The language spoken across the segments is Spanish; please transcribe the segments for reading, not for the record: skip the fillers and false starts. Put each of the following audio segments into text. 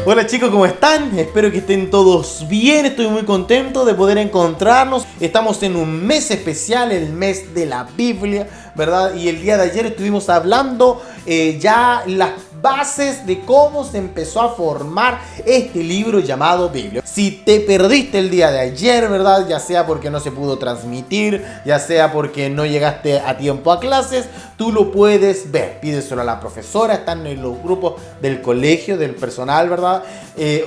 Hola chicos, ¿cómo están? Espero que estén todos bien, estoy muy contento de poder encontrarnos. Estamos en un mes especial, el mes de la Biblia, ¿verdad? Y el día de ayer estuvimos hablando ya las bases de cómo se empezó a formar este libro llamado Biblia. Si te perdiste el día de ayer, ¿verdad? Ya sea porque no se pudo transmitir, ya sea porque no llegaste a tiempo a clases, tú lo puedes ver. Pídeselo a la profesora, están en los grupos del colegio, del personal, ¿verdad?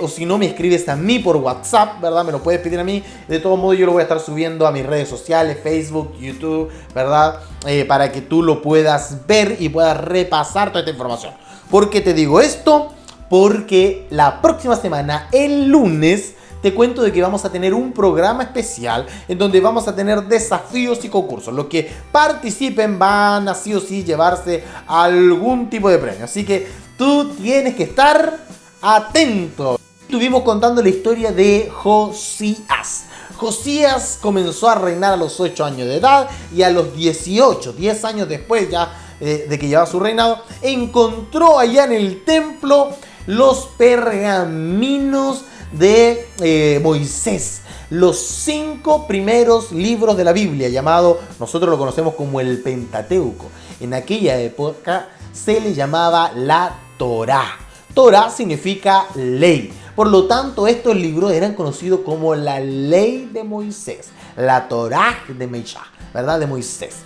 O si no, me escribes a mí por WhatsApp, ¿verdad? Me lo puedes pedir a mí. De todos modos, yo lo voy a estar subiendo a mis redes sociales, Facebook, YouTube, ¿verdad? Para que tú lo puedas ver y puedas repasar toda esta información. ¿Por qué te digo esto? Porque la próxima semana, el lunes, te cuento de que vamos a tener un programa especial en donde vamos a tener desafíos y concursos. Los que participen van a sí o sí llevarse algún tipo de premio. Así que tú tienes que estar atento. Estuvimos contando la historia de Josías. Josías comenzó a reinar a los 8 años de edad y a los 18, 10 años después ya de que llevaba su reinado, encontró allá en el templo los pergaminos de Moisés, los 5 primeros libros de la Biblia, llamado, nosotros lo conocemos como el Pentateuco. En aquella época se le llamaba la Torá. Torá significa ley. Por lo tanto, estos libros eran conocidos como la ley de Moisés, la Torá de Meishá, ¿verdad? De Moisés.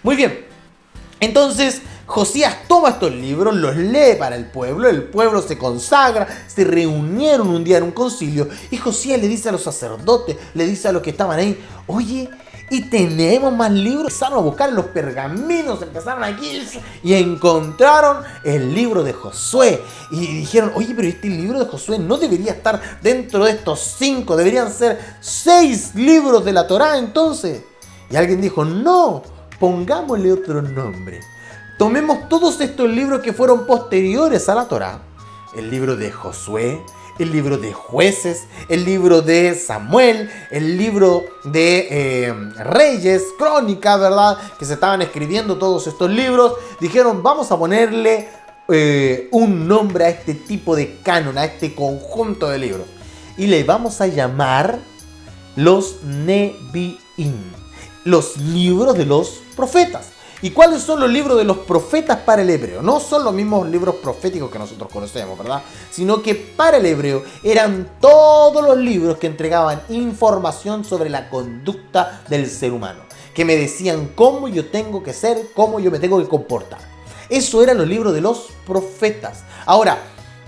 Muy bien. Entonces, Josías toma estos libros, los lee para el pueblo se consagra, se reunieron un día en un concilio y Josías le dice a los sacerdotes, le dice a los que estaban ahí, oye, y tenemos más libros. Empezaron a buscar en los pergaminos, empezaron aquí y encontraron el libro de Josué. Y dijeron, oye, pero este libro de Josué no debería estar dentro de estos 5, deberían ser 6 libros de la Torá entonces. Y alguien dijo, no, pongámosle otro nombre. Tomemos todos estos libros que fueron posteriores a la Torá. El libro de Josué, el libro de Jueces, el libro de Samuel, el libro de Reyes, Crónicas, ¿verdad? Que se estaban escribiendo todos estos libros. Dijeron, vamos a ponerle un nombre a este tipo de canon, a este conjunto de libros. Y le vamos a llamar los Nevi'im, los libros de los profetas. ¿Y cuáles son los libros de los profetas para el hebreo? No son los mismos libros proféticos que nosotros conocemos, ¿verdad? Sino que para el hebreo eran todos los libros que entregaban información sobre la conducta del ser humano. Que me decían cómo yo tengo que ser, cómo yo me tengo que comportar. Eso eran los libros de los profetas. Ahora,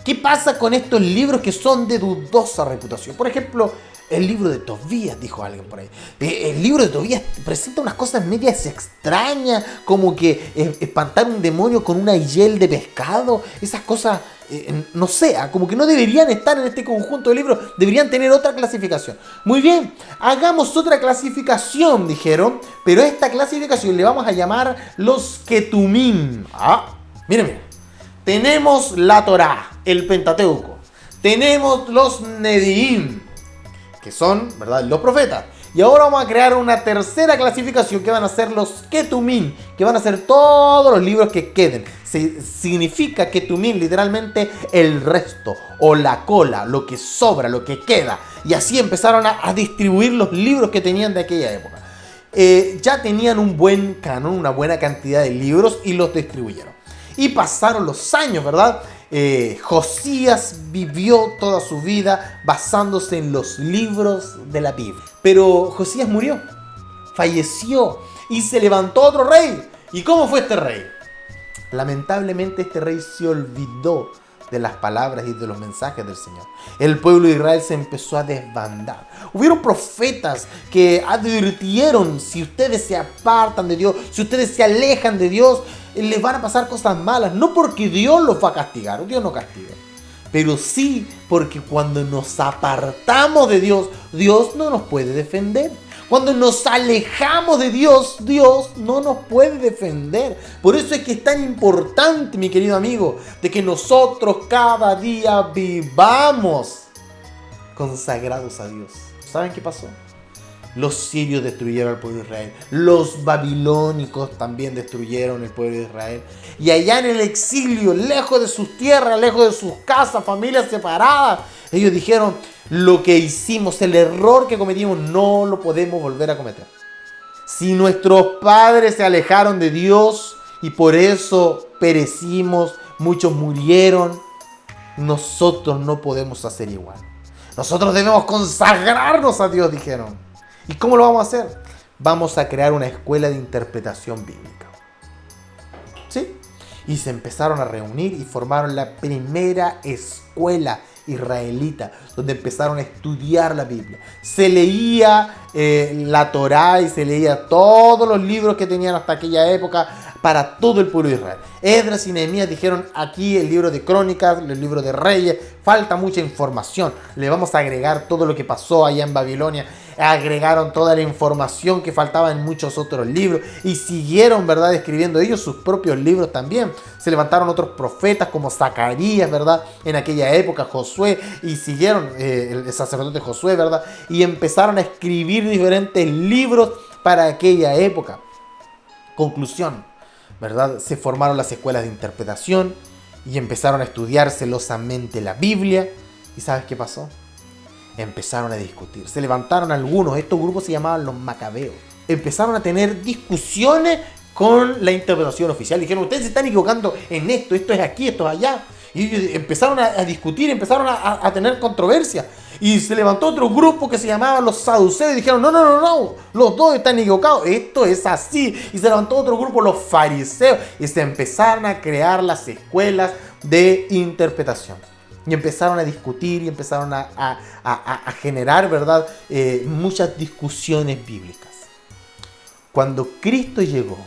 ¿qué pasa con estos libros que son de dudosa reputación? Por ejemplo, el libro de Tobías, dijo alguien por ahí. El libro de Tobías presenta unas cosas medias extrañas, como que espantar un demonio con una hiel de pescado. Esas cosas, no sé, como que no deberían estar en este conjunto de libros, deberían tener otra clasificación. Muy bien, hagamos otra clasificación, dijeron, pero a esta clasificación le vamos a llamar los Ketumim. Miren. Tenemos la Torá, el Pentateuco. Tenemos los Nevi'im, que son, ¿verdad?, los profetas. Y ahora vamos a crear una tercera clasificación que van a ser los Ketumim, que van a ser todos los libros que queden. Significa Ketumim literalmente el resto o la cola, lo que sobra, lo que queda. Y así empezaron a distribuir los libros que tenían de aquella época. Ya tenían un buen canon, una buena cantidad de libros y los distribuyeron. Y pasaron los años, ¿verdad? Josías vivió toda su vida basándose en los libros de la Biblia. Pero Josías murió, falleció y se levantó otro rey. ¿Y cómo fue este rey? Lamentablemente este rey se olvidó de las palabras y de los mensajes del Señor. El pueblo de Israel se empezó a desbandar. Hubieron profetas que advirtieron, si ustedes se apartan de Dios, si ustedes se alejan de Dios, les van a pasar cosas malas. No porque Dios los va a castigar, Dios no castiga, pero sí porque cuando nos apartamos de Dios, Dios no nos puede defender. Cuando nos alejamos de Dios, Dios no nos puede defender. Por eso es que es tan importante, mi querido amigo, de que nosotros cada día vivamos consagrados a Dios. ¿Saben qué pasó? Los sirios destruyeron al pueblo de Israel. Los babilónicos también destruyeron el pueblo de Israel. Y allá en el exilio, lejos de sus tierras, lejos de sus casas, familias separadas, ellos dijeron, lo que hicimos, el error que cometimos, no lo podemos volver a cometer. Si nuestros padres se alejaron de Dios y por eso perecimos, muchos murieron, nosotros no podemos hacer igual. Nosotros debemos consagrarnos a Dios, dijeron. ¿Y cómo lo vamos a hacer? Vamos a crear una escuela de interpretación bíblica. ¿Sí? Y se empezaron a reunir y formaron la primera escuela israelita, donde empezaron a estudiar la Biblia. Se leía la Torá y se leía todos los libros que tenían hasta aquella época para todo el pueblo de Israel. Esdras y Nehemías dijeron, aquí el libro de Crónicas, el libro de Reyes, falta mucha información. Le vamos a agregar todo lo que pasó allá en Babilonia. Agregaron toda la información que faltaba en muchos otros libros y siguieron, ¿verdad?, escribiendo ellos sus propios libros también. Se levantaron otros profetas como Zacarías, ¿verdad?, en aquella época, Josué, y siguieron el sacerdote Josué, ¿verdad?, y empezaron a escribir diferentes libros para aquella época. Conclusión, ¿verdad? Se formaron las escuelas de interpretación y empezaron a estudiar celosamente la Biblia. ¿Y sabes qué pasó? Empezaron a discutir. Se levantaron algunos, estos grupos se llamaban los macabeos. Empezaron a tener discusiones con la interpretación oficial. Dijeron, ustedes se están equivocando en esto es aquí, esto es allá. Y ellos empezaron a discutir, empezaron a tener controversia. Y se levantó otro grupo que se llamaba los saduceos y dijeron, no, los dos están equivocados, esto es así. Y se levantó otro grupo, los fariseos, y se empezaron a crear las escuelas de interpretación. Y empezaron a discutir y empezaron a generar, ¿verdad?, muchas discusiones bíblicas. Cuando Cristo llegó,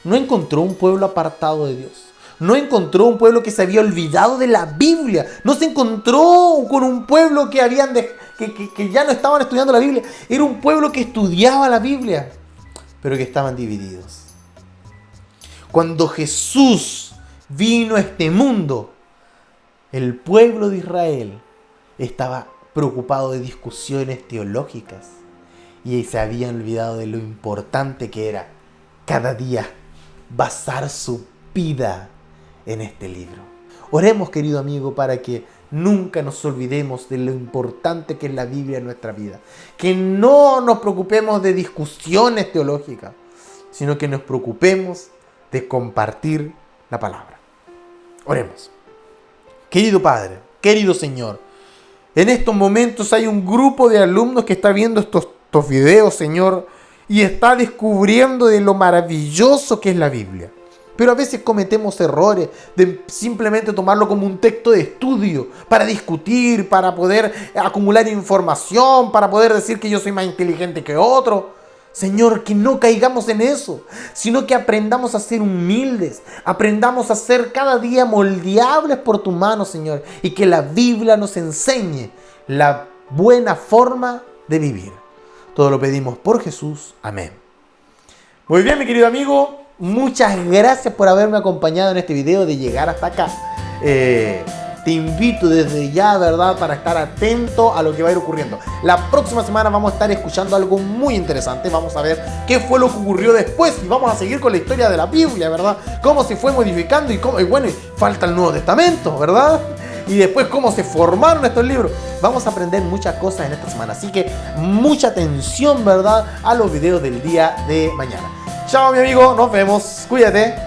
no encontró un pueblo apartado de Dios. No encontró un pueblo que se había olvidado de la Biblia. No se encontró con un pueblo que ya no estaban estudiando la Biblia. Era un pueblo que estudiaba la Biblia, pero que estaban divididos. Cuando Jesús vino a este mundo, el pueblo de Israel estaba preocupado de discusiones teológicas y se habían olvidado de lo importante que era cada día basar su vida en este libro. Oremos, querido amigo, para que nunca nos olvidemos de lo importante que es la Biblia en nuestra vida. Que no nos preocupemos de discusiones teológicas, sino que nos preocupemos de compartir la palabra. Oremos. Querido Padre, querido Señor, en estos momentos hay un grupo de alumnos que está viendo estos videos, Señor, y está descubriendo de lo maravilloso que es la Biblia. Pero a veces cometemos errores de simplemente tomarlo como un texto de estudio para discutir, para poder acumular información, para poder decir que yo soy más inteligente que otro. Señor, que no caigamos en eso, sino que aprendamos a ser humildes, aprendamos a ser cada día moldeables por tu mano, Señor, y que la Biblia nos enseñe la buena forma de vivir. Todo lo pedimos por Jesús. Amén. Muy bien, mi querido amigo, muchas gracias por haberme acompañado en este video, de llegar hasta acá. Te invito desde ya, ¿verdad?, para estar atento a lo que va a ir ocurriendo. La próxima semana vamos a estar escuchando algo muy interesante. Vamos a ver qué fue lo que ocurrió después y vamos a seguir con la historia de la Biblia, ¿verdad? Cómo se fue modificando y bueno, falta el Nuevo Testamento, ¿verdad? Y después cómo se formaron estos libros. Vamos a aprender muchas cosas en esta semana. Así que mucha atención, ¿verdad?, a los videos del día de mañana. Chao, mi amigo. Nos vemos. Cuídate.